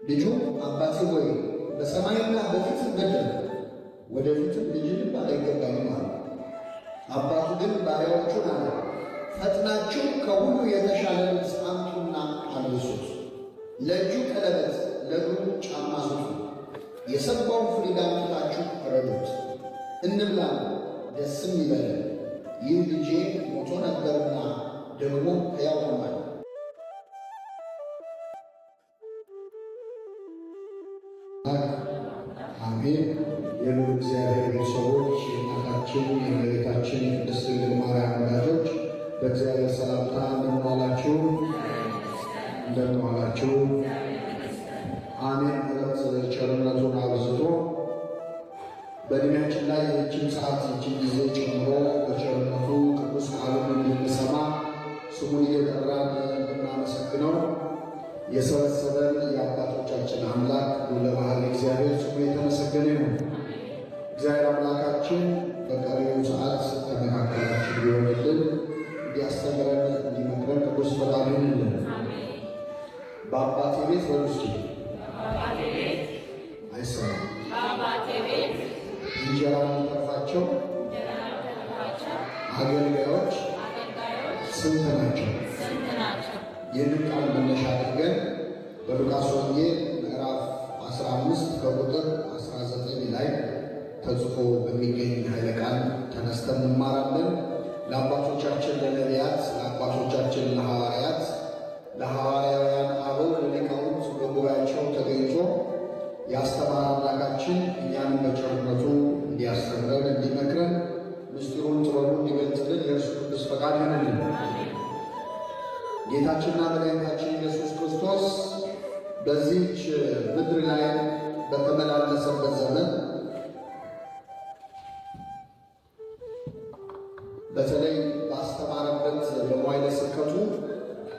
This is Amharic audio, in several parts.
ልጁ አባቴ ሆይ በሰማይና በፊት በደል ወደፊትም ልጅ ልባል አይገባኝም አለ። አባቱ ግን ባሪያዎቹን አለ፣ ፈጥናችሁ ከሁሉ የተሻለ ልብስ አምጡና አልብሱት፣ ለእጁ ቀለበት ለእግሩ ጫማ ስጡ፣ የሰባውን ፍሪዳ አምጥታችሁ ረዱት፣ እንብላ ደስም ይበለን፣ ይህ ልጄ ሞቶ ነበርና ደግሞ ሕያው ሆኗል። አሜን። የልዑል እግዚአብሔር ቤተሰቦች፣ የእናታችን የእመቤታችን የቅድስት ድንግል ማርያም ወዳጆች በእግዚአብሔር ሰላምታ እንደምን ዋላችሁ? እንደምን ዋላችሁ? አሜን። ምሕረት ቸርነቱን አብዝቶ በዕድሜያችን ላይ ይህችን ሰዓት ይህችን ጊዜ ጨምሮ በቸርነቱ ቅዱስ ቃሉን እንድንሰማ ስሙን እየጠራን እንድናመሰግነው የሰበሰበን የአባቶቻችን አምላክ ለባህል እግዚአብሔር ስሙ የተመሰገነ ነው። እግዚአብሔር አምላካችን በቀሪው ሰዓት ከመካከላችን ሊሆንልን እንዲያስተምረን እንዲመክረን ቅዱስ ፈቃዱ ይሁንልን። በአባቴ ቤት በውስጡ አይሰማም እንጀራ የሚተርፋቸው አገልጋዮች ስንት ናቸው? ይህንን ቃል መነሻ አድርገን በሉቃስ ወንጌል ምዕራፍ 15 ከቁጥር 19 ላይ ተጽፎ በሚገኝ ኃይለ ቃል ተነስተን እንማራለን። ለአባቶቻችን ለነቢያት፣ ለአባቶቻችን ለሐዋርያት፣ ለሐዋርያውያን አበው፣ ለሊቃውንት በጉባኤያቸው ተገኝቶ ያስተማረ አምላካችን እኛንም በቸርነቱ እንዲያስተምረን እንዲመክረን ምስጢሩን ጥበቡን እንዲገልጽልን የእርሱ ቅዱስ ፈቃድ ይሁንልን። ጌታችንና መድኃኒታችን ኢየሱስ ክርስቶስ በዚህች ምድር ላይ በተመላለሰበት ዘመን በተለይ ባስተማረበት በመዋዕለ ስብከቱ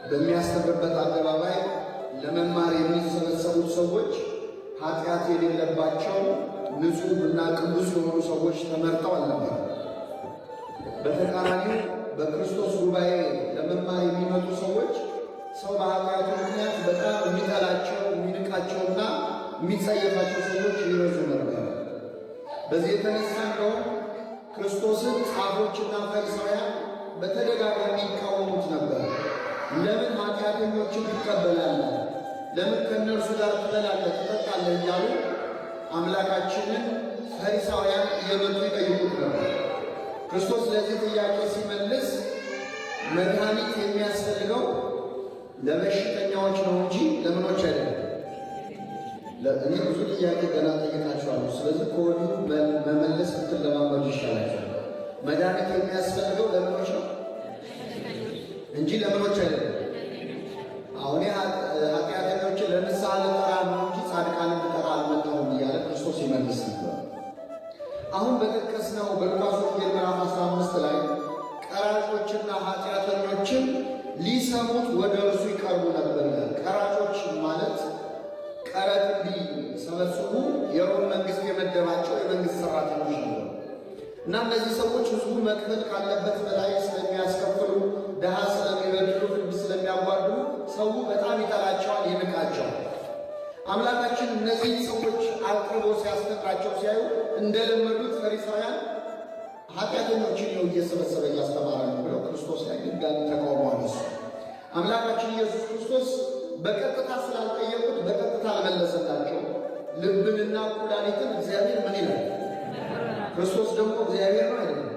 በሚያስተምርበት አደባባይ ለመማር የሚሰበሰቡት ሰዎች ኃጢአት የሌለባቸው ንጹሕ እና ቅዱስ የሆኑ ሰዎች ተመርጠው አልነበር። በተቃራኒው በክርስቶስ ጉባኤ ለመማር የሚመጡ ሰዎች ሰው በኃጢአቱ ምክንያት በጣም የሚጠላቸው የሚንቃቸውና የሚጸየፋቸው ሰዎች ይበዙ ነበር። በዚህ የተነሳ እንደውም ክርስቶስን ጻፎችና ፈሪሳውያን በተደጋጋሚ ይቃወሙት ነበር። ለምን ኃጢአተኞችን ትቀበላለህ? ለምን ከእነርሱ ጋር ትበላለህ ትጠጣለህ? እያሉ አምላካችንን ፈሪሳውያን እየመጡ ይጠይቁት ነበር። ክርስቶስ ለዚህ ጥያቄ ሲመልስ መድኃኒት የሚያስፈልገው ለበሽተኛዎች ነው እንጂ ለምኖች አይደለም። እኔ ብዙ ጥያቄ ገና ጠይቃችኋለሁ። ስለዚህ ከወዲሁ መመለስ ብትለማመዱ ይሻላችኋል። መድኃኒት የሚያስፈልገው ለምኖች ነው እንጂ ለምኖች አይደለም። አሁን ኃጢአተኞችን ለንስሐ ልጠራ ነው እንጂ ጻድቃንን ልጠራ አልመጣሁም እያለ ክርስቶስ ይመልስ ነበር። አሁን በጠቀስነው በሉቃስ ወንጌል ምዕራፍ 15 ላይ ቀራጮችና ኃጢአተኞችን ሊሰሙት ወደ እርሱ ይቀርቡ ነበር ይላል። ቀራጮች ማለት ቀረጥ እንዲሰበስቡ የሮም መንግስት የመደባቸው የመንግስት ሰራተኞች ነበሩ እና እነዚህ ሰዎች ህዝቡ መክፈል ካለበት በላይ ስለሚያስከፍሉ፣ ድሃ ስለሚበድሉ፣ ፍርድ ስለሚያጓዱ ሰው በጣም ይጠላቸዋል፣ ይንቃቸዋል። አምላካችን እነዚህን ሰዎች አቅርቦ ሲያስተምራቸው ሲያዩ እንደለመዱት ፈሪሳውያን ኃጢአተኞችን ነው እየሰበሰበ እያስተማረ ነው ብለው ክርስቶስ ላይ ድጋሚ ተቃውሞ አነሱ። አምላካችን ኢየሱስ ክርስቶስ በቀጥታ ስላልጠየቁት በቀጥታ አልመለሰላቸው። ልብንና ኩላሊትን እግዚአብሔር ምን ይላል? ክርስቶስ ደግሞ እግዚአብሔር ነው አይደለም?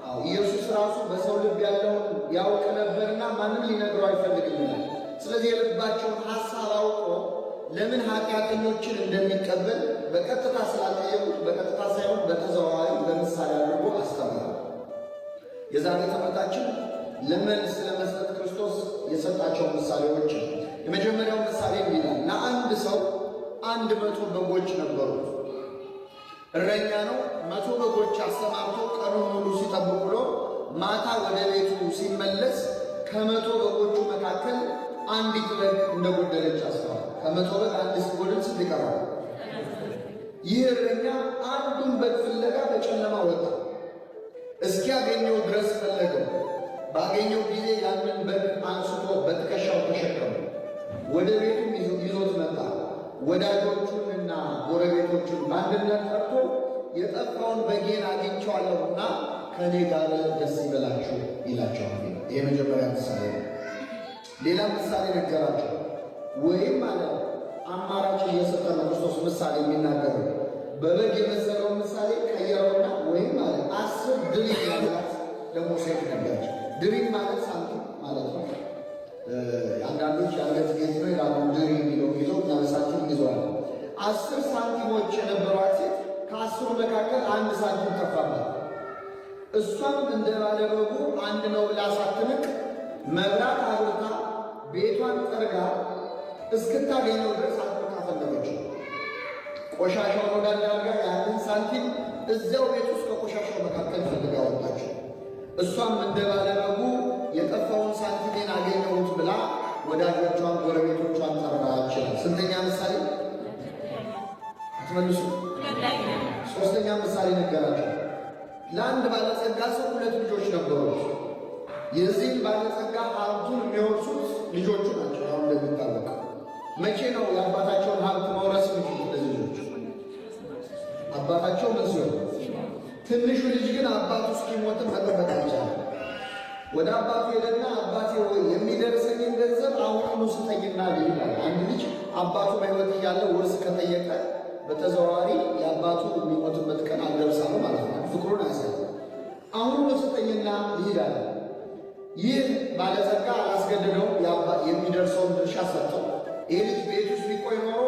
አዎ፣ ኢየሱስ ራሱ በሰው ልብ ያለውን ያውቅ ነበርና ማንም ሊነግረው አይፈልግም ይላል። ስለዚህ የልባቸውን ሐሳብ አውቆ ለምን ኃጢአተኞችን እንደሚቀበል በቀጥታ ስላልጠየቁት በቀጥታ ሳይሆን በተዘዋዋሪ በምሳሌ አድርጎ አስተማረ። የዛሬ ትምህርታችን ለመልስ ለመስጠት ክርስቶስ የሰጣቸው ምሳሌዎች፣ የመጀመሪያው ምሳሌ ይላል ለአንድ ሰው 100 በጎች ነበሩት። እረኛ ነው። 100 በጎች አሰማርቶ ቀኑን ሙሉ ሲጠብቅ ብሎ ማታ ወደ ቤቱ ሲመለስ ከ100 በጎቹ መካከል አንዲት በግ እንደጎደለች አስተዋለ። ከ100 በግ አንድ ሲጎድል ስንት ይቀራል? ይህ እረኛ አንዱን በግ ፍለጋ በጨለማ ወጣ። እስኪያገኘው ድረስ ፈለገው። ባገኘው ጊዜ ያንን በግ አንስቶ በትከሻው ተሸከመ። ወደ ቤቱም ይዞት መጣ። ወዳጆቹንና ጎረቤቶቹን በአንድነት ጠርቶ የጠፋውን በጌን አግኝቼዋለሁና ከእኔ ጋር ደስ ይበላችሁ ይላቸዋል። ይህ መጀመሪያ ምሳሌ ነው። ሌላ ምሳሌ ነገራቸው። ወይም አለ አማራጭ እየሰጠ ነው ክርስቶስ ምሳሌ የሚናገረው። በበግ የመሰለውን ምሳሌ ቀየረውና ወይም አለ 10 ድሪም ያላት ደግሞ ሴት ነበረች። ድሪም ማለት ሳንቲም ማለት ነው። አንዳንዶች የአንገት ጌጥ ነው ይላሉ። ድሪም የሚለው ይዘው እና በሳንቲም ይዘዋል። 10 ሳንቲሞች የነበሯት ሴት ከ10ሩ መካከል 1 ሳንቲም ጠፋባት። እሷም እንደ ባለበጉ አንድ ነው ብላ ሳትንቅ መብራት አብርታ ቤቷን ጠርጋ እስክታገኘው ድረስ አጥብቃ ፈለገችው። ቆሻሻውን ወዳንዳርጋ ያንን ሳንቲም እዚያው ቤት ውስጥ ከቆሻሻው መካከል ፈልጋ ወጣችው። እሷም እንደ ባለበጉ የጠፋውን ሳንቲሜን አገኘሁት ብላ ወዳጆቿን ጎረቤቶቿን ጠራች። ስንተኛ ምሳሌ አትመልሱ? ሶስተኛ ምሳሌ ነገራቸው። ለአንድ ባለጸጋ ሰው 2 ልጆች ነበሩት። የዚህም ባለጸጋ ሀብቱን የሚወርሱት ልጆቹ ናቸው። ያው እንደሚታወቀው መቼ ነው የአባታቸውን ሀብት መውረስ የሚችሉት? እነዚህ ልጆች አባታቸው ምን ሲሆን፣ ትንሹ ልጅ ግን አባቱ እስኪሞትም መጠበቅ አልቻለም። ወደ አባቱ ሄደና አባቴ ሆይ የሚደርሰኝን ገንዘብ አሁኑኑ ስጠኝና ይላል። አንድ ልጅ አባቱ በሕይወት እያለ ውርስ ከጠየቀ በተዘዋዋሪ የአባቱ የሚሞትበት ቀን አልደርሳለሁ ማለት ነው። ፍቅሩን ያሳያል። አሁኑኑ ስጠኝና ይላል። ይህ ባለጸጋ አላስገድደው የሚደርሰውን ድርሻ ሰጠው። ይህ ልጅ ቤት ውስጥ ቢቆይ ኖሮ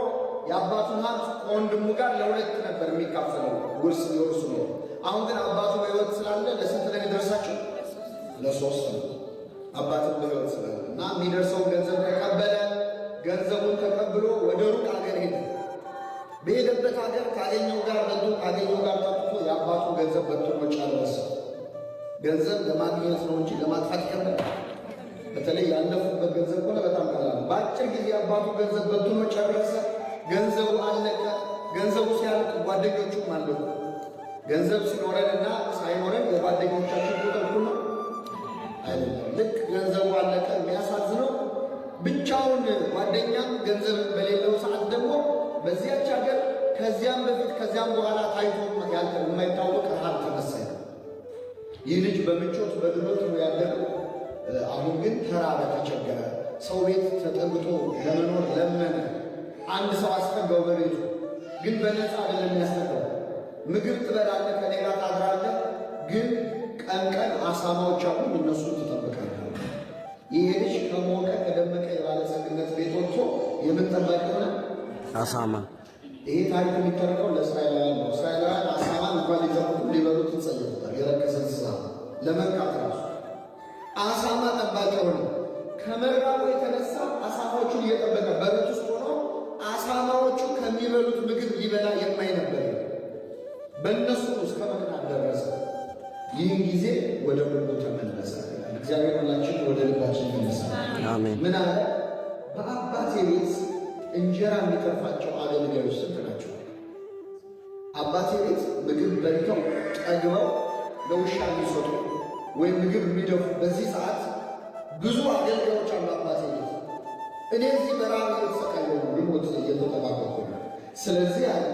የአባቱን ሀብት ከወንድሙ ጋር ለ2 ነበር የሚካፈለው ውርስ ሊወርሱ ነው። አሁን ግን አባቱ በሕይወት ስላለ ለስንት ነው የሚደርሳቸው? ለ3 ነው። አባቱን በሕይወት ስላለ እና የሚደርሰውን ገንዘብ ተቀበለ። ገንዘቡን ተቀብሎ ወደ ሩቅ አገር ሄደ። በሄደበት ሀገር ካገኘው ጋር በልቶ ካገኘው ጋር ጠጥቶ የአባቱ ገንዘብ በትኖ ጨረሰ። ገንዘብ ለማግኘት ነው እንጂ ለማጥፋት ይከብዳል። በተለይ ያለፉበት ገንዘብ ሆነ በጣም ቀላል። በአጭር ጊዜ አባቱ ገንዘብ በትኖ ጨረሰ። ገንዘቡ አለቀ። ገንዘቡ ሲያልቅ ጓደኞቹም አለቁ። ገንዘብ ሲኖረንና ሳይኖረን የጓደኞቻችን ቁጥር ሁሉ አይደለም። ልክ ገንዘቡ አለቀ። የሚያሳዝነው ብቻውን ጓደኛም ገንዘብ በሌለው ሰዓት ደግሞ በዚያች ሀገር ከዚያም በፊት ከዚያም በኋላ ታይቶ የማይታወቅ ረሃብ ተነሳይ። ይህ ልጅ በምቾት በድሎት ነው ያለው። አሁን ግን ተራበ፣ ተቸገረ። ሰው ቤት ተጠግቶ ለመኖር ለመነ። አንድ ሰው አስጠጋው በቤቱ። ግን በነፃ አይደለም ያስጠጋው። ምግብ ትበላለህ፣ ከኔ ጋር ታድራለህ፣ ግን ቀን ቀን አሳማዎች አሉ፣ እነሱን ትጠብቃለህ። ይሄ ልጅ ከሞቀ ከደመቀ የባለጸግነት ቤት ወጥቶ የምን ጠባቂ ሆነ? አሳማ። ይሄ ታሪክ የሚተረከው ለእስራኤላውያን ነው። እስራኤላውያን አሳማን እንኳን ሊዘሩት ሊበሉት ይጸየፉታል። የረከሰ እንስሳ ለመንካት ራሱ አሳማ ጠባቂ ሆነ። ከመራቡ የተነሳ አሳማዎቹን እየጠበቀ በቤት ውስጥ ሆኖ አሳማዎቹ ከሚበሉት ምግብ ሊበላ የማይ ነበር። በእነሱ ውስጥ ከመቅናት ደረሰ። ይህን ጊዜ ወደ ልቡ ተመለሰ። እግዚአብሔር ሁላችን ወደ ልባችን ይመለሳል። አሜን። ምን አለ? በአባቴ ቤት እንጀራ የሚተርፋቸው አገልጋዮች ስንት ናቸው? አባቴ ቤት ምግብ በልተው ጠግበው ለውሻ የሚሰጡ ወይም ምግብ የሚደፉ በዚህ ሰዓት ብዙ አገልጋዮች አሉ አባቴ ቤት። እኔ እዚህ በረሃብ እየተሰቃየሁ ነው፣ ልሞት እየተጠባበቅኩ ነው። ስለዚህ አለ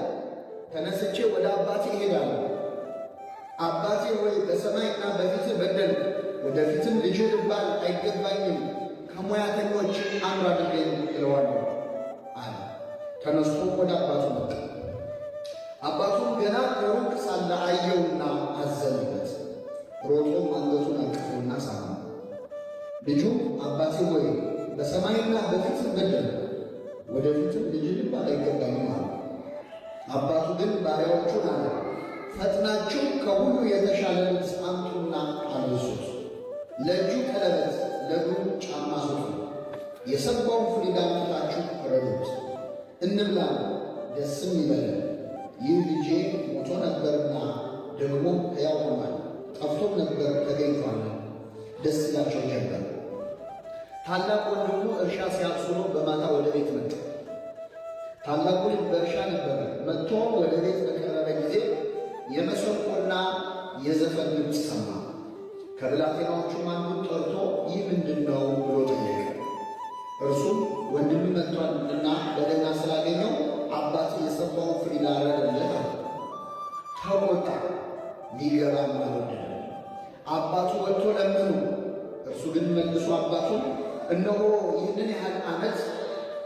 ተነስቼ ወደ አባቴ እሄዳለሁ። አባቴ ሆይ በሰማይና በፊትህ በደልኩ፣ ወደፊትም ልጅህ ልባል አይገባኝም፣ ከሙያተኞች አንዱ አድርገኝ እለዋለሁ አለ። ተነስቶ ወደ አባቱ መጣ። አባቱም ገና ከሩቅ ሳለ አየውና አዘነበት። ሮጦም አንገቱን አቀፈውና ሳመው። ልጁ አባቴ ሆይ በሰማይና በፊትህ በደልኩ፣ ወደፊትም ልጅህ ልባል አይገባኝም አለ። አባቱ ግን ባሪያዎቹን አለ፣ ፈጥናችሁ ከሁሉ የተሻለ ልብስ አምጡና አልብሱት፣ ለእጁ ቀለበት ለእግሩ ጫማ ስጡ፣ የሰባውን ፍሪዳ አምጥታችሁ ረዱት፣ እንብላ ደስም ይበለን። ይህ ልጄ ሞቶ ነበርና ደግሞ ሕያው ሆኗል፣ ጠፍቶም ነበር ተገኝቷል። ደስ ይላቸው ጀመር። ታላቅ ወንድሙ እርሻ ሲያርስ ውሎ በማታ ወደ ቤት መጣ። ታላቁ ልጅ በእርሻ ነበረ። መጥቶ ወደ ቤት በቀረበ ጊዜ የመሰንቆና የዘፈን ድምፅ ሰማ። ከብላቴናዎቹም አንዱን ጠርቶ ይህ ምንድን ነው ብሎ ጠየቀ። እርሱም ወንድም መጥቷልና በደህና ስላገኘው ሊገባም አልወደደም። አባቱ ወጥቶ ለምኑ፣ እርሱ ግን መልሶ አባቱን እነሆ ይህንን ያህል ዓመት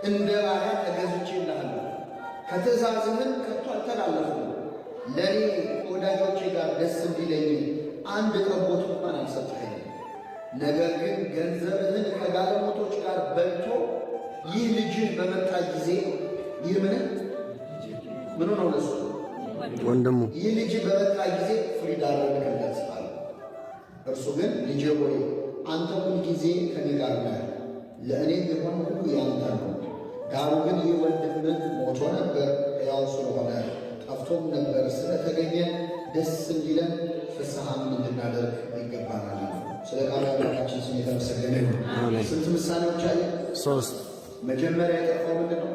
እንደ ባሪያ ተገዝቼልሃለሁ፣ ከትእዛዝህም ከቶ አልተላለፍኩም። ለእኔ ከወዳጆቼ ጋር ደስ እንዲለኝ አንድ ጠቦት እንኳን አልሰጠኸኝም። ነገር ግን ገንዘብህን ከጋለሞቶች ጋር በልቶ ይህ ልጅህ በመጣ ጊዜ ይህ ምኑ ነው ለሱ ወንድሙ ይህ ልጅ በመጣ ጊዜ ፍሪዳ አደረግለት አለ። እርሱ ግን ልጄ ሆይ አንተ ሁል ጊዜ ከኔ ጋር ነህ፣ ለእኔ የሆነ ሁሉ ያንተ ነው። ዳሩ ግን ይህ ወንድምህ ሞቶ ነበር፣ ሕያው ስለሆነ ጠፍቶም ነበር፣ ስለተገኘ ደስ እንዲለን ፍስሐም እንድናደርግ ይገባናል። ስለ ቃሉ አምላካችን ስም የተመሰገነ ይሁን። ስንት ምሳሌዎች አለ? 3። መጀመሪያ የጠፋው ምንድን ነው?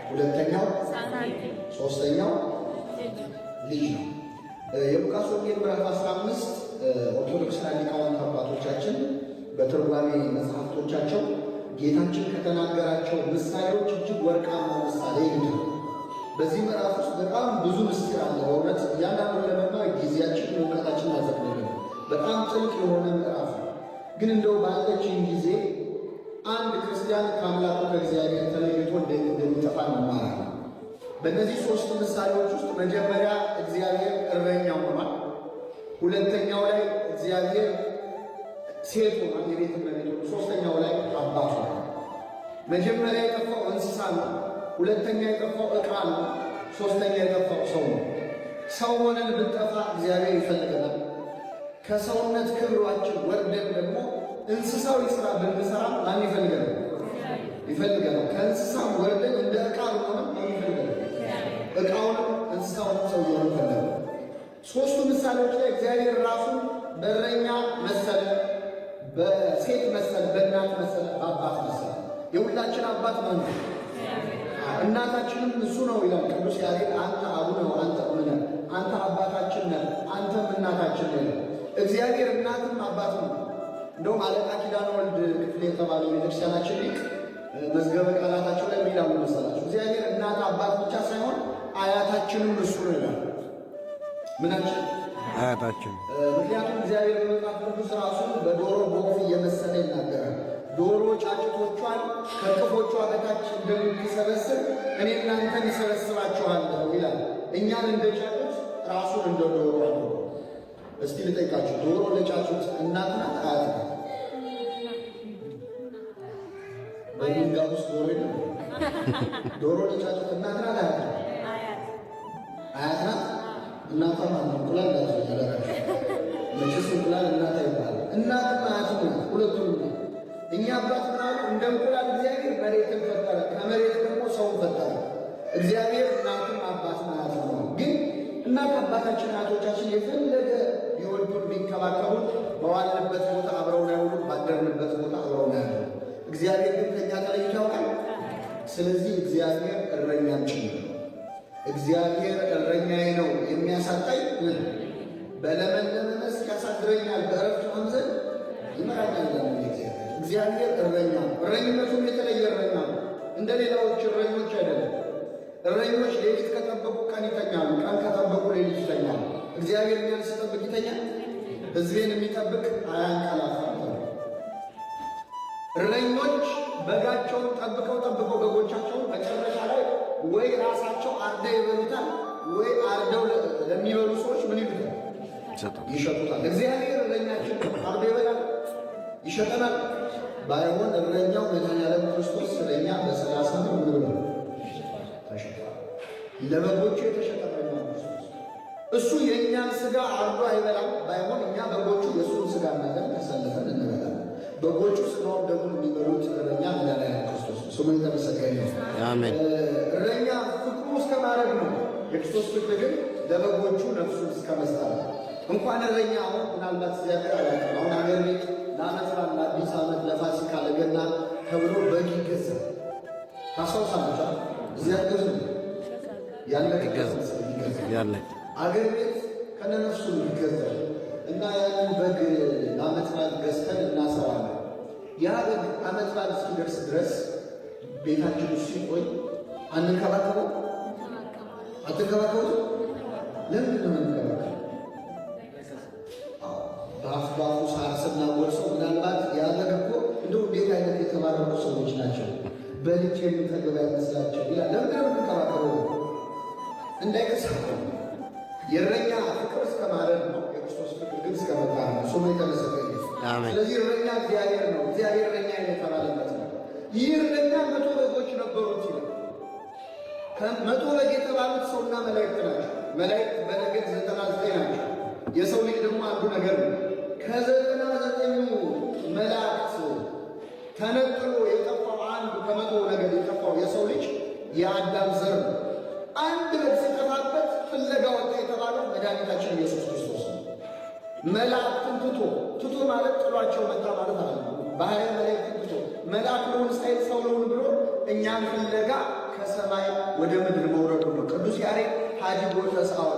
ሁለተኛው፣ ሶስተኛው ልጅ ነው። የሉቃስ ወንጌል ምዕራፍ 15 ኦርቶዶክሳውያን ሊቃውንት አባቶቻችን በትርጓሜ መጽሐፍቶቻቸው ጌታችን ከተናገራቸው ምሳሌዎች እጅግ ወርቃማ ምሳሌ ነው። በዚህ ምዕራፍ ውስጥ በጣም ብዙ ምስጢር አለ። በእውነት እያንዳንዱ ለመማር ጊዜያችን እውቀታችን አዘግነን በጣም ጥልቅ የሆነ ምዕራፍ ነው። ግን እንደው ባለችን ጊዜ አንድ ክርስቲያን ከአምላኩ ከእግዚአብሔር ተለይቶ እንደሚጠፋ እንማራለን። በእነዚህ 3 ምሳሌዎች ውስጥ መጀመሪያ እግዚአብሔር እረኛው ሆኗል። ሁለተኛው ላይ እግዚአብሔር ሴት ሆኗል፣ የቤት እመቤት። ሶስተኛው ላይ አባት ሆኗል። መጀመሪያ የጠፋው እንስሳ ነው። ሁለተኛ የጠፋው ዕቃ ነው። ሶስተኛ የጠፋው ሰው ነው። ሰው ሆነን ብንጠፋ እግዚአብሔር ይፈልገናል። ከሰውነት ክብሯችን ወርደን ደግሞ እንስሳዊ ስራ ብንሰራ ማን ይፈልገናል? ይፈልገናል። ከእንስሳም ወርደን እንደ ዕቃ ሆነን ማን ይፈልገናል? ዕቃውንም እንስሳውንም ሰውየውን ይፈልገናል። 3ቱ ምሳሌዎች ላይ እግዚአብሔር ራሱን በእረኛ መሰለ፣ በሴት መሰለ፣ በእናት መሰለ፣ በአባት መሰለ። የሁላችን አባት ማን ነው? እናታችንም እሱ ነው ይላል ቅዱስ ያሬድ። አንተ አቡነ ወአንተ እምነ፣ አንተ አባታችን ነህ፣ አንተም እናታችን ነህ። እግዚአብሔር እናትም አባት ነው። እንደውም አለቃ ኪዳነ ወልድ ክፍሌ የተባለ ቤተክርስቲያናችን ሊቅ መዝገበ ቃላታቸው ላይ ምን ይላሉ መሰላችሁ? እግዚአብሔር እናት አባት ብቻ ሳይሆን አያታችንም እሱ ነው ይላል። ምናችን? አያታችን። ምክንያቱም እግዚአብሔር በመጽሐፍ ቅዱስ ራሱን በዶሮ በወፍ እየመሰለ ይናገራል። ዶሮ ጫጭቶቿን ከቅፎቿ በታች እንደምትሰበስብ እኔ እናንተን እሰበስባችኋለሁ ይላል። እኛን እንደ ጫጩት ራሱን እንደ ዶሮ አድርጎ። እስቲ ልጠይቃችሁ፣ ዶሮ ለጫጩት እናት ናት አያት ናት? በድንጋ ውስጥ ዶሮ የለም። ዶሮ ለጫጩት እናት ናት አያት ናት? አያት ናት። እናቷ ማለት እንቁላል እንዳትዘጋላችሁ መቼስ እንቁላል እናት አይባልም። እናትና አያት ናት፣ ሁለቱም ነው። እኛ አባት ምናሉ እንደ እንቁላል እግዚአብሔር መሬትን ፈጠረ፣ ከመሬት ደግሞ ሰውን ፈጠረ። እግዚአብሔር እናትም አባት ማለት ነው። ግን እናት አባታችን አያቶቻችን የፈለገ ቢወዱን ቢንከባከቡን በዋልንበት ቦታ አብረውን አይውሉ፣ ባደርንበት ቦታ አብረውን አይውሉ። እግዚአብሔር ግን ከእኛ ተለይቶ ያውቃል። ስለዚህ እግዚአብሔር እረኛችን ነው። እግዚአብሔር እረኛዬ ነው የሚያሳጣኝ፣ በለመለመ መስክ ያሳድረኛል፣ በዕረፍት ውኃም ዘንድ ይመራኛል። እግዚአብሔር እረኛ ነው። እረኝነቱም የተለየ እረኛ ነው። እንደ ሌላዎች እረኞች አይደለም። እረኞች ሌሊት ከጠበቁ ቀን ይተኛሉ፣ ቀን ከጠበቁ ሌሊት ይተኛሉ። እግዚአብሔር እኛን ሲጠብቅ ይተኛል። ሕዝቤን የሚጠብቅ አያንቀላፋም። እረኞች በጋቸውን ጠብቀው በጎቻቸውን መጨረሻ ላይ ወይ ራሳቸው አርደው ይበሉታል፣ ወይ አርደው ለሚበሉ ሰዎች ምን ይሉታል? ይሸጡታል። እግዚአብሔር እረኛችን አርዶ ይበላል፣ ይሸጠናል። ባይሆን እረኛው መድኃኒዓለም ክርስቶስ ስለኛ በ30 ብር ምን ብሎ ተሸጧል። ለበጎቹ የተሸጠ እረኛ ክርስቶስ። እሱ የእኛን ሥጋ አርዶ አይበላም። ባይሆን እኛ በጎቹ የእሱን ሥጋ እናገር ተሰልፈን እንበላለን። በጎቹ ሥጋውን ደግሞ የሚበሉት እረኛ መድኃኒዓለም ክርስቶስ ስሙ የተመሰገነ ይሁን። አሜን። እረኛ ፍቅሩ እስከ ማድረግ ነው። የክርስቶስ ፍቅር ግን ለበጎቹ ነፍሱን እስከ መስጠት ነው። እንኳን እረኛ አሁን ምናልባት እግዚአብሔር አላውቅም። አሁን አገር ቤት ለዓመት በዓል፣ ለአዲስ ዓመት፣ ለፋሲካ፣ ለገና ተብሎ በግ ይገዛል። ታስታውሳላችሁ? እዚያ ገዙ ያለቀ ይገዛል። አገር ቤት ከነነፍሱ ይገዛል እና ያንን በግ ለዓመት በዓል ገዝተን እናሰራለን። ያ በግ ዓመት በዓል እስኪደርስ ድረስ ቤታችን ውስጥ ሲቆይ አንንከባከበው? አትንከባከቡት? ለምንድን ነው የምንከባከበው? በአፉ ሳር ስናጎርሰው ምናልባት ያለን እኮ እንደው እንዴት አይነት የተባረሩ ሰዎች ናቸው በልጅ የሚጠገብ አይመስላቸው ይላል። ለምንድን ነው የምንከባከበው? እንዳይከሳቸው የእረኛ ፍቅር እስከ ማረድ ነው። የክርስቶስ ፍቅር ግን እስከ መባረር ነው። ስሙ የተመሰገነ። ስለዚህ እረኛ እግዚአብሔር ነው። እግዚአብሔር እረኛ የተባለበት ነው። ይህ እረኛ 100 በጎች ነበሩት ይላል። ከ100 በግ የተባሉት ሰውና መላእክት ናቸው። መላእክት በነገድ 99 ናቸው። የሰው ልጅ ደግሞ አንዱ ነገር ነው። ከ99 መላእክት ተነጥሎ የጠፋው አንዱ ከ100 ነገድ የጠፋው የሰው ልጅ የአዳም ዘር ነው። አንድ በግ ሲጠፋበት ፍለጋ ወጣ የተባለው መድኃኒታችን ኢየሱስ ክርስቶስ ነው። መላእክትን ትቶ ማለት ጥሏቸው መጣ ማለት አለ። ባህሪ መላእክትን ትቶ መልአክ ልሁን ሳይል ሰው ልሁን ብሎ እኛን ፍለጋ ከሰማይ ወደ ምድር መውረዱ ነው። ቅዱስ ያሬድ ሀዲጎ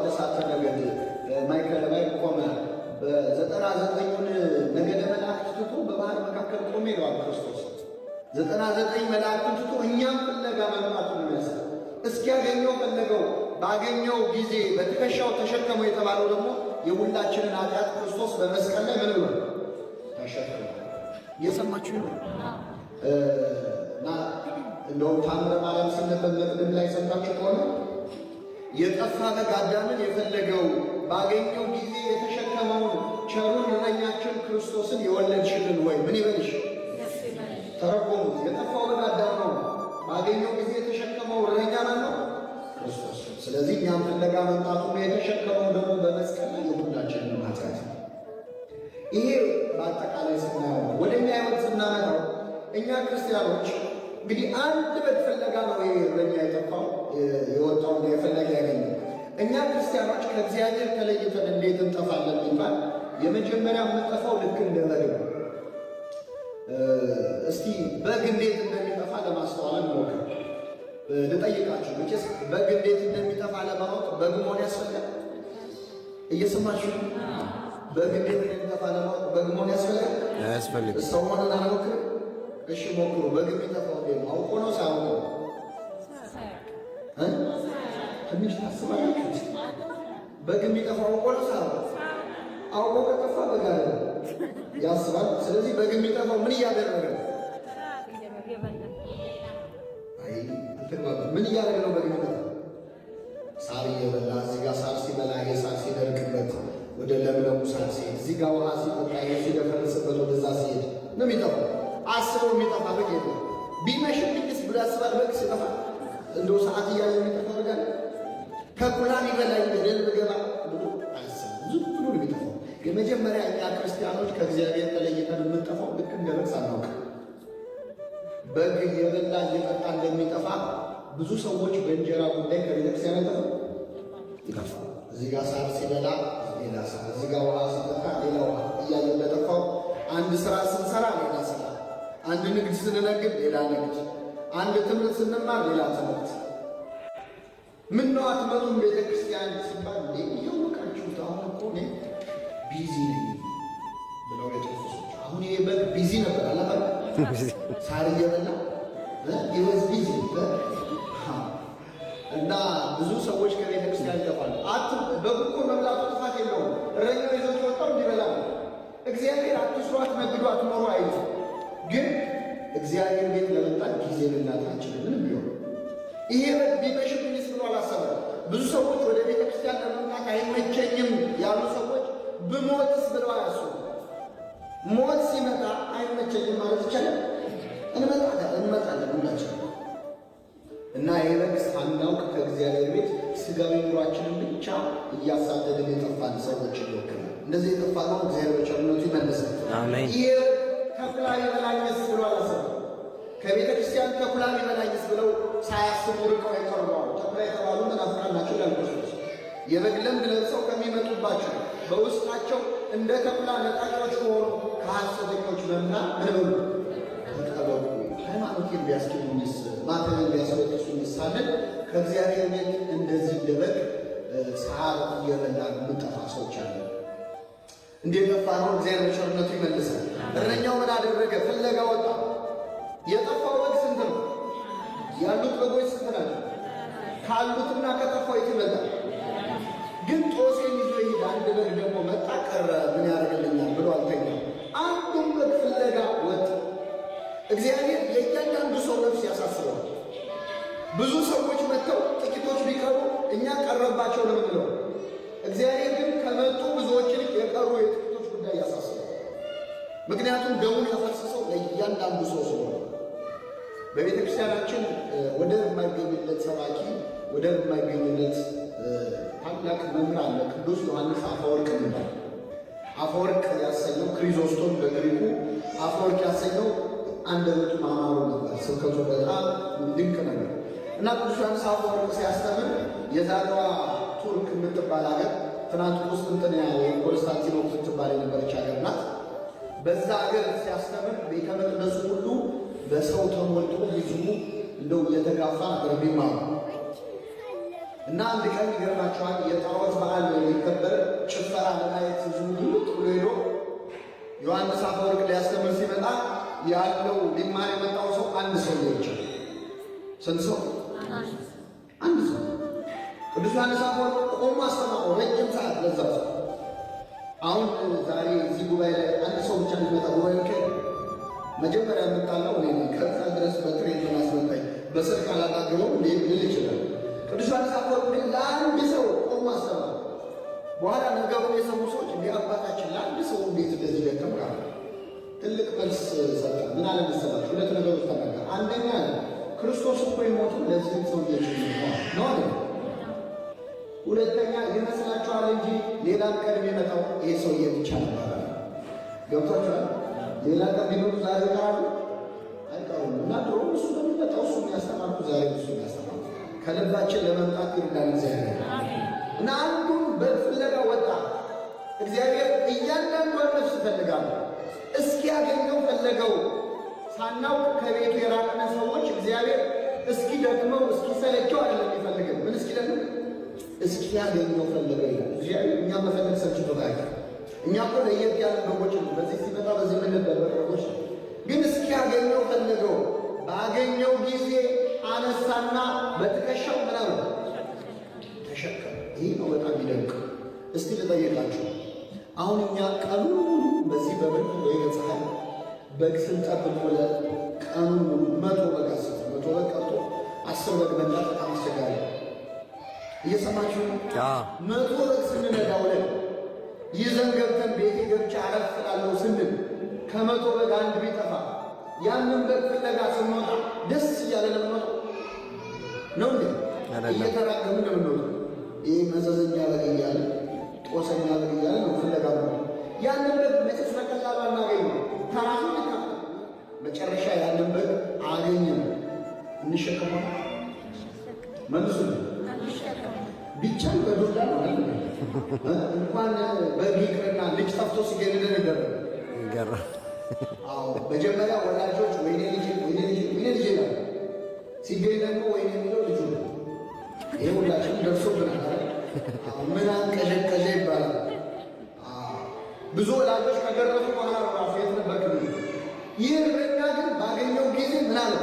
ተሳተ ነገድ ማይከል ላይ ቆመ። በ99 ነገደ መላእክት ትቶ በባህር መካከል ቆመ ይለዋል ክርስቶስ። 99 መላእክትን ትቶ እኛም ፍለጋ መምጣቱ ነው የሚያሳይ። እስኪያገኘው ፈለገው። ባገኘው ጊዜ በትከሻው ተሸከመው የተባለው ደግሞ የሁላችንን ኃጢአት ክርስቶስ በመስቀል ላይ ምን ብሎ ተሸከመ። እየሰማችሁ ነው። እና እንደውም ታምረ ማርያም ሲነበብ መቅድም ላይ ሰምታችሁ ከሆነ የጠፋ በግ አዳምን የፈለገው ባገኘው ጊዜ የተሸከመውን ቸሩን እረኛችን ክርስቶስን የወለድሽልን ወይ ምን ይበልሽ? ተረጎሙት። የጠፋው በግ አዳም ነው። ባገኘው ጊዜ የተሸከመው እረኛ ነው ክርስቶስ። ስለዚህ እኛም ፍለጋ መምጣቱ ነው። የተሸከመው ደግሞ በመስቀል ላይ የሁላችንን ኃጢአት ነው። ይሄ በአጠቃላይ ስናየው ወደ እኛ ሕይወት ስናመጣው እኛ ክርስቲያኖች እንግዲህ አንድ በግ ፍለጋ ነው ይሄ እረኛ የጠፋው የወጣውን የፈለገ ያገኘ። እኛ ክርስቲያኖች ከእግዚአብሔር ተለይተን እንዴት እንጠፋለን ቢባል የመጀመሪያ የምንጠፋው ልክ እንደ በግ ነው። እስቲ በግ እንዴት እንደሚጠፋ ለማስተዋል እንሞክር። ልጠይቃችሁ፣ መቼስ በግ እንዴት እንደሚጠፋ ለማወቅ በግ መሆን ያስፈልጋል። እየሰማችሁ? በግ እንዴት እንደሚጠፋ ለማወቅ በግ መሆን ያስፈልጋል። ሰው ሆነን አንሞክር? እሺ ሞክሩ። በግ የሚጠፋው እንዴት ነው? አውቆ ነው ሳያውቁ? ትንሽ ታስባላችሁ። በግ የሚጠፋው አውቆ ነው ሳያውቁ? አውቆ ከጠፋ በግ አለ ያስባል። ስለዚህ በግ የሚጠፋው ምን እያደረገ ነው? ምን እያደረገ ነው? በግ የሚጠፋው ሳር እየበላ እዚህ ጋር ሳር ሲበላ ይሄ ሳር ሲደርቅበት ወደ ለምለሙ ሳር ሲሄድ፣ እዚህ ጋር ውሃ ሲጠጣ ይሄ ሲደፈርስበት ወደዛ ሲሄድ ነው የሚጠፋው። አስበው የሚጠፋ በግ የለም። ቢመሽብኝስ ብሎ ያስባል። በግ ሲጠፋ እንደው ሰዓት እያለ የሚጠፋ በግ አለ? ከኩላን ይበላኝ ገደል ብገባ ብሎ አያስብም። ዝም ብሎ ነው የሚጠፋው። የመጀመሪያ እኛ ክርስቲያኖች ከእግዚአብሔር ተለይተን የምንጠፋው ልክ እንደ በግ ሳናውቅ። በግ እየበላ እየጠጣ እንደሚጠፋ ብዙ ሰዎች በእንጀራ ጉዳይ ከቤተክርስቲያን ይጠፋ። እዚህ ጋር ሳር ሲበላ ሌላ ሳር፣ እዚህ ጋር ውሃ ሲጠጣ ሌላ ውሃ እያለ እንደጠፋው አንድ ስራ ስንሰራ ሌላ ስራ፣ አንድ ንግድ ስንነግድ ሌላ ንግድ፣ አንድ ትምህርት ስንማር ሌላ ትምህርት። ምን ነው አትመጡም ቤተ ክርስቲያን ሲባል እንዴ እያወቃችሁት አሁን እኮ እኔ ቢዚ ነኝ ብለው የጠፉ ሰዎች። አሁን ይሄ በግ ቢዚ ነበር አላባል ሳር እየበላ ይወዝ ቢዚ እና ብዙ ሰዎች ከቤተ ክርስቲያን ይጠፋሉ። በግ እኮ መብላቱ ጥፋት የለውም። እረኛው ይዞት ወጣው እንዲበላ ነው። እግዚአብሔር አትስሩ፣ አትነግዱ፣ አትኖሩ አይልም። ግን እግዚአብሔር ቤት ለመምጣት ጊዜ ልናጣ አንችልም። ምንም ቢሆን ይሄ በግ ቢመሽብኝስ ብሎ አላሰበም። ብዙ ሰዎች ወደ ቤተ ክርስቲያን ለመምጣት አይመቸኝም ያሉ ሰዎች ብሞትስ ብለው አያስቡ። ሞት ሲመጣ አይመቸኝም ማለት ይቻላል? እንመጣለን ሁላችን እና ይህ በግ ሳናውቅ ከእግዚአብሔር ቤት ስጋዊ ኑሯችንን ብቻ እያሳደድን የጠፋን ሰዎች ይወክላል። እንደዚህ የጠፋ ነው እግዚአብሔር በቸርነቱ ይመልሳል። ይህ ተኩላ ሊበላኝስ ብሎ አላሰበም። ከቤተ ክርስቲያን ተኩላ ሊበላኝስ ብለው ሳያስቡ ርቀው የቀርበዋል። ተኩላ የተባሉ መናፍቃን ናቸው ይላል ክርስቶስ። የበግ ለምድ ለብሰው ከሚመጡባቸው በውስጣቸው እንደ ተኩላ ነጣቂዎች ከሆኑ ከሐሰተኞች መምህራን ምን በሉ ተጠበቁ። ሃይማኖቴን ቢያስኪዱኝስ ማተቤን ቢያስበጥሱኝስ ሳለን ከእግዚአብሔር ቤት እንደዚህ እንደ በግ ሳር እየበላን የምንጠፋ ሰዎች አለ። እንዴት ጠፋ ነው? እግዚአብሔር በቸርነቱ ይመልሳል። እረኛው ምን አደረገ? ፍለጋ ወጣ። የጠፋው በግ ስንት ነው? ያሉት በጎች ስንት ናቸው? ካሉትና ከጠፋው የት ይበልጣል? ግን ጦሴን ይዞ ይሄድ አንድ በግ ደግሞ መጣ ቀረ ምን ያደርግልኛል ብሎ አልተኛም። አንዱም በግ ፍለጋ ወጣ። እግዚአብሔር የእያንዳንዱ ሰው ነፍስ ያሳስበዋል። ብዙ ሰዎች መጥተው ጥቂቶች ቢቀሩ እኛ ቀረባቸው ለምንለው፣ እግዚአብሔር ግን ከመጡ ብዙዎችን የቀሩ የጥቂቶች ጉዳይ ያሳስበዋል። ምክንያቱም ደሙን ያፈሰሰው ለእያንዳንዱ ሰው ስለሆነ። በቤተ ክርስቲያናችን ወደር የማይገኝለት ሰባኪ፣ ወደር የማይገኝለት ታላቅ መምህር አለ። ቅዱስ ዮሐንስ አፈወርቅ ይባላል። አፈወርቅ ያሰኘው ክሪዞስቶን በግሪኩ አፈወርቅ ያሰኘው አንደበቱ ማማሩ ነበር። ስብከቱ በጣም ድንቅ ነበር እና ቅዱስ ዮሐንስ አፈወርቅ ሲያስተምር የዛሬዋ ቱርክ የምትባል ሀገር ትናንት ቁስጥንጥንያ ወይም ኮንስታንቲኖፕል ትባል የነበረች ሀገር ናት። በዛ ሀገር ሲያስተምር ቤተ መቅደሱ ሁሉ በሰው ተሞልቶ ህዝቡ እንደው እየተጋፋ ነበር ቢማሩ እና አንድ ቀን ይገርማቸዋል። የጣዖት በዓል የሚከበር ጭፈራ ለማየት ህዝቡ ሁሉ ብሎ ሄዶ ዮሐንስ አፈወርቅ ሊያስተምር ሲመጣ ያለው ሊማር የመጣው ሰው አንድ ሰው ይችላል። ስንት ሰው? አንድ ሰው። ቅዱስ ዮሐንስ አፈወርቅ ቆሞ አስተማረው ረጅም ሰዓት ለዛ ሰው። አሁን ዛሬ እዚህ ጉባኤ ላይ አንድ ሰው ብቻ ሊመጣ ጉባኤ መጀመሪያ የምጣለው እኔ ከዛ ድረስ በትሬን ለማስመጣኝ በስልክ አላጣገረው ሊል ይችላል። ቅዱስ ዮሐንስ አፈወርቅ ግን ለአንድ ሰው ቆሞ አስተማረው። በኋላ ነገሩን የሰሙ ሰዎች እንዲህ አባታችን ለአንድ ሰው እንዴት እንደዚህ ደከም ካለ ትልቅ መልስ ሰጠ። ምን አለ መሰላችሁ? ሁለት ነገሮች ተናገረ። አንደኛ ክርስቶስ እኮ የሞተው ለዚህ ሰው ነው አለ። ሁለተኛ ይመስላችኋል እንጂ ሌላም ቀን የሚመጣው ይሄ ሰውዬ ብቻ ነበር። ገብቷችኋል? ሌላ ቀን ቢመጡ ዛሬ ይቀራሉ አይቀሩም። እና ድሮ እሱ በሚመጣው እሱ የሚያስተማርኩ ዛሬ እሱ የሚያስተማርኩ ከልባችን ለመምጣት ይርዳን እግዚአብሔር። እና አንዱን በፍለጋ ወጣ። እግዚአብሔር እያንዳንዷን ነፍስ ፈልጋለሁ እስኪያገኘው ፈለገው። ሳናውቅ ከቤቱ የራቅነ ሰዎች እግዚአብሔር እስኪ ደክመው እስኪ ሰለቸው አይደለም የሚፈልገው። ምን እስኪ ደግሞ እስኪያገኘው ፈለገው ይላል እግዚአብሔር። እኛ መፈለግ ሰልችቶት አይደለም። እኛ እኮ ለየት ያለ በጎች ነው። በዚህ ሲመጣ በዚህ የምንደበር በጎች ነው። ግን እስኪያገኘው ፈለገው። ባገኘው ጊዜ አነሳና በትከሻው ምናምን ተሸከመ። ይህ ነው በጣም ይደንቅ። እስቲ ልጠይቃችሁ፣ አሁን እኛ ቀኑ ሙሉ በዚህ በብርድ ወይ በፀሐይ በግ ስንጠብቅ ውለን ቀኑ ሙሉ 100 በግ አስብ፣ 100 በግ ቀርቶ 10 በግ መብላት በጣም አስቸጋሪ። እየሰማችሁ ነው? 100 በግ ስንነዳ ውለን ይዘን ገብተን ቤቴ ገብቼ አረፍ እላለሁ ስንል ከ100 በግ አንድ ቢጠፋ ያንን በግ ፍለጋ ስንወጣ ደስ እያለ ለምንወጣ ነው እንዴ? እየተራገምን ለምንወጣ ይህ መዘዘኛ በግ እያለ ጦሰኛ በግ እያለ ነው ፍለጋ ነው። ያንን በግ መጨረሻ ቀላሉ አናገኝ ነው ተራሱ ልካ መጨረሻ ያንን በግ አገኘ ነው። እንሸከመው መልሱ ቢቻል በዱላ ነው እንኳን በግ ይቅርና ልጅ ጠፍቶ ሲገድለን ይገራ። አዎ መጀመሪያ ወላጆች ወይኔ ልጅ ነው ሲገኝ ደግሞ ወይኔ የሚለው ልጁ ነው። ይሄ ሁላችንም ደርሶብናል። ምን አንቀዠቀዠ ይባላል። ብዙ ወላጆች ከደረሱ በኋላ ራሱ የት ነበርክ? ይህ እረኛ ግን ባገኘው ጊዜ ምን አለ?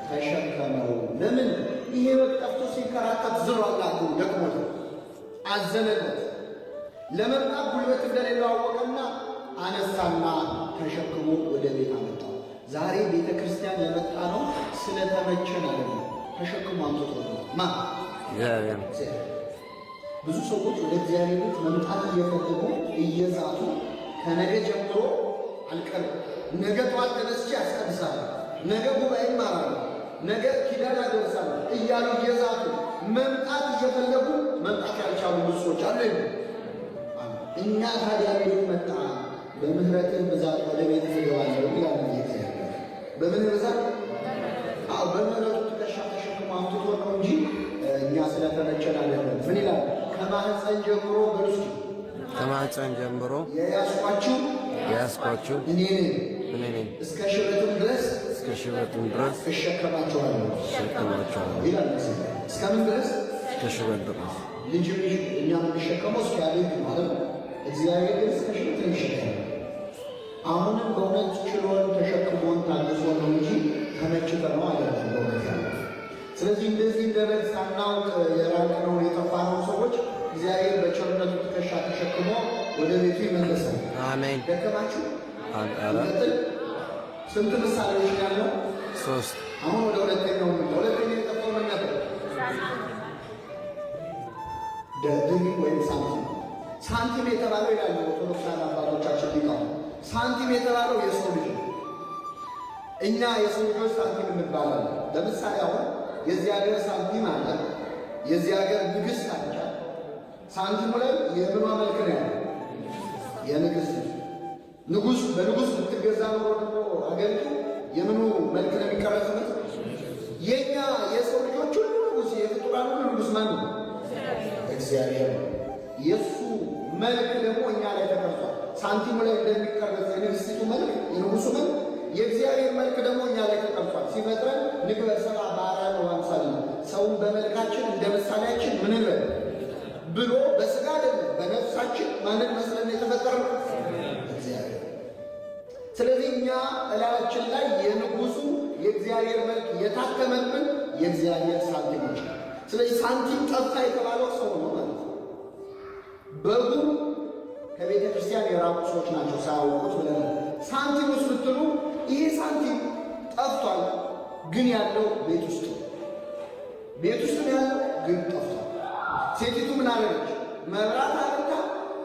ተሸከመው። ለምን? ይሄ በግ ጠፍቶ ሲንከራተት ዝሏል። ደክሞት አዘነለት። ለመምጣት ጉልበት እንደሌለው አወቀና አነሳና ተሸክሞ ወደ ቤት አመጣው። ዛሬ ቤተ ክርስቲያን የመጣ ነው ስለተመቸን አይደለም። ተሸክሞ አምጥቶ ማ እግዚአብሔር። ብዙ ሰዎች ወደ እግዚአብሔር ቤት መምጣት እየፈለጉ እየዛቱ ከነገ ጀምሮ አልቀርም፣ ነገ ጠዋት ተነስቼ አስቀድሳለሁ፣ ነገ ጉባኤ እማራለሁ፣ ነገ ኪዳን አደርሳለሁ እያሉ እየዛቱ መምጣት እየፈለጉ መምጣት ያልቻሉ ብዙ ሰዎች አሉ። እኛ ታዲያ ቤት መጣ በምህረትህ ብዛት ወደ ቤት ትገባለህ ይላል እግዚአብሔር። በምን ብዛት? አዎ በምህረቱ ትከሻ ተሸክሞ አምጥቶ ነው እንጂ እኛ ስለተመቸን አይደለም። ምን ይላል? ከማህፀን ጀምሮ በርሱ ከማህፀን ጀምሮ የያዝኳችሁ እኔ ነኝ እስከ ሽበትም ድረስ እሸከማችኋለሁ ይላል። እስከምን ድረስ? እስከ ሽበት ድረስ። ልጅ እኛ የምንሸከመው እስኪያገኝ ማለት ነው። እግዚአብሔር ግን እስከ ሽበት ይሸከማል። አሁንም በእውነት ችሎን ተሸክሞን ታግሶ ነው እንጂ ተመችተ ነው አይደለም በእውነት ያለ። ስለዚህ እንደዚህ እንደ በግ ሳናውቅ የራቅነውን የጠፋነውን ሰዎች እግዚአብሔር በቸርነቱ ትከሻ ተሸክሞ ወደ ቤቱ ይመለሳል። አሜን። ደከማችሁ? ቀጥል። ስንት ምሳሌዎች ያለው? 3። አሁን ወደ ሁለተኛው የጠፋው ምን ነበር? ድንጋይ ወይም ሳንቲም። ሳንቲም የተባለው ይላሉ ኦርቶዶክሳውያን አባቶቻችን ሊቃውንት፣ ሳንቲም የተባለው የሰው ልጅ ነው። እኛ የሰው ልጆች ሳንቲም እንባላለን። ለምሳሌ አሁን የዚህ ሀገር ሳንቲም አለ፣ የዚህ ሀገር ንግሥት አለ። ሳንቲሙ ላይ የምኗ መልክ ነው ያለው? የንግሥት ንጉሥ። በንጉሥ ብትገዛ ኖሮ ደግሞ አገሪቱ የምኑ መልክ ነው የሚቀረጽበት? የእኛ የሰው ልጆች ሁሉ ንጉሥ፣ የፍጡራን ሁሉ ንጉሥ ማን ነው? እግዚአብሔር ነው። የእሱ መልክ ደግሞ እኛ ላይ ተቀርጿል። ሳንቲሙ ላይ እንደሚቀረጽ የንግሥቲቱ መልክ፣ የንጉሡ መልክ፣ የእግዚአብሔር መልክ ደግሞ እኛ ላይ ተቀርጿል። ሲፈጥረን ንግበር ሰብአ በአርአያነ ወአምሳሊነ፣ ሰውን በመልካችን እንደ ምሳሌያችን ምን እንበል ብሎ በሥጋ ደግሞ በነፍሳችን ማንን መስለን የተፈጠረው? እግዚአብሔር። ስለዚህ እኛ እላያችን ላይ የንጉሡ የእግዚአብሔር መልክ የታተመብን የእግዚአብሔር ሳንቲሞች። ስለዚህ ሳንቲም ጠፋ የተባለው ሰው ነው ማለት ነው። በጉ ከቤተ ክርስቲያን የራቁ ሰዎች ናቸው ሳያውቁት ብለን ሳንቲም ውስጥ ብትሉ ይሄ ሳንቲም ጠፍቷል፣ ግን ያለው ቤት ውስጥ ነው። ቤት ውስጥ ነው ያለው፣ ግን ጠፍቷል። ሴቲቱ ምን አለች? መብራት አብርታ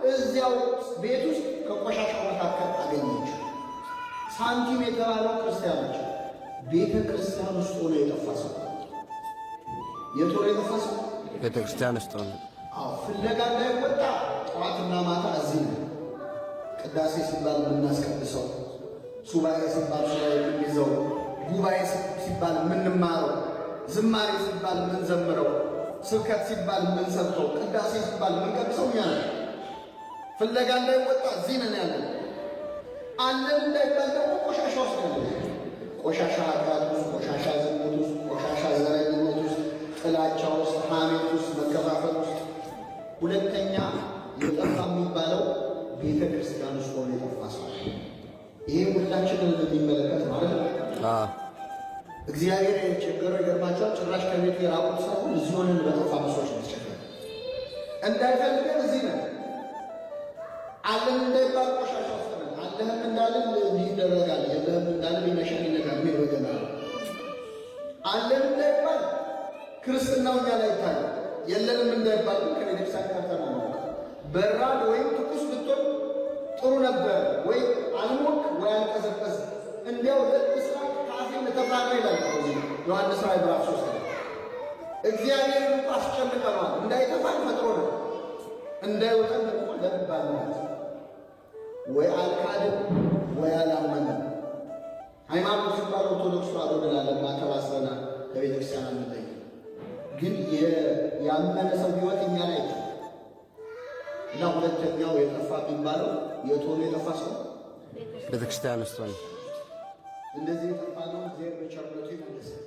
እዚያው ቤት ውስጥ ከቆሻሻው መካከል አገኘችው። ሳንቲም የተባለው ክርስቲያኖች ቤተ ክርስቲያን ውስጥ ሆኖ የጠፋ ሰው። የት ሆኖ የጠፋ ሰው? ቤተ ክርስቲያን ውስጥ ሆኖ። ፍለጋ እንዳይወጣ ጠዋትና ማታ እዚህ ነው። ቅዳሴ ሲባል የምናስቀድሰው፣ ሱባኤ ሲባል ሱባኤ የምንይዘው፣ ጉባኤ ሲባል የምንማረው፣ ዝማሬ ሲባል የምንዘምረው፣ ስብከት ሲባል የምንሰብከው፣ ቅዳሴ ሲባል የምንቀድሰው እኛ ነን። ፍለጋ እንዳይወጣ እዚህ ነን ያለን። አለን እንዳይባል ደግሞ ቆሻሻ ውስጥ ያለ፣ ቆሻሻ ኃጢአት ውስጥ፣ ቆሻሻ ዝሙት ውስጥ፣ ቆሻሻ ዘረኝነት ውስጥ፣ ጥላቻ ውስጥ፣ ሐሜት ውስጥ፣ መከፋፈል ውስጥ። ሁለተኛ የጠፋ የሚባለው ቤተ ክርስቲያን ውስጥ ሆኖ የጠፋ ሰው። ይሄ ሁላችንን የሚመለከት ማለት ነው። እግዚአብሔር የቸገረው ይገርማቸዋል። ጭራሽ ከቤቱ የራቁት ሳይሆን እዚህ ሆነን በጠፋ ሰዎች ተቸገረ። እንዳይፈልገን እዚህ ነን። አለን እንዳይባል ቆሻሻ ውስጥ ነን። አለህም እንዳለን ይደረጋል፣ የለህም እንዳለን ይመሻል፣ ይነጋል፣ ይወገናል። አለን እንዳይባል ክርስትናው እኛ ላይ ይታያል። የለንም እንዳይባል ግን ከቤተክርስቲያን ጋር ተናነቀ። በራድ ወይም ትኩስ ብትሆን ጥሩ ነበር፣ ወይ አልሞቅ ወይ አልቀዘቀዝ፣ እንዲያው ለምስራቅ ካፌን ተባረ ይላል ዮሐንስ ራዕይ ምዕራፍ 3። እግዚአብሔር እንኳ አስጨንቀናል፣ እንዳይጠፋን ፈጥሮ ነው፣ እንዳይወጣን ደግሞ ለባል ነው። ወይ አልካድም ወይ አላመንም። ሃይማኖት ሲባል ኦርቶዶክስ ተዋሕዶ እንላለን፣ ማተባሰና ከቤተ ክርስቲያን አንለይ። ግን ያመነ ሰው ሕይወት እኛ ላይ እና ሁለተኛው የጠፋ የሚባለው የቶሎ የጠፋ ሰው ቤተ ክርስቲያን ውስጥ ነው። እንደዚህ የጠፋ ነው። እግዚአብሔር በቸርነቱ ይመልሳል።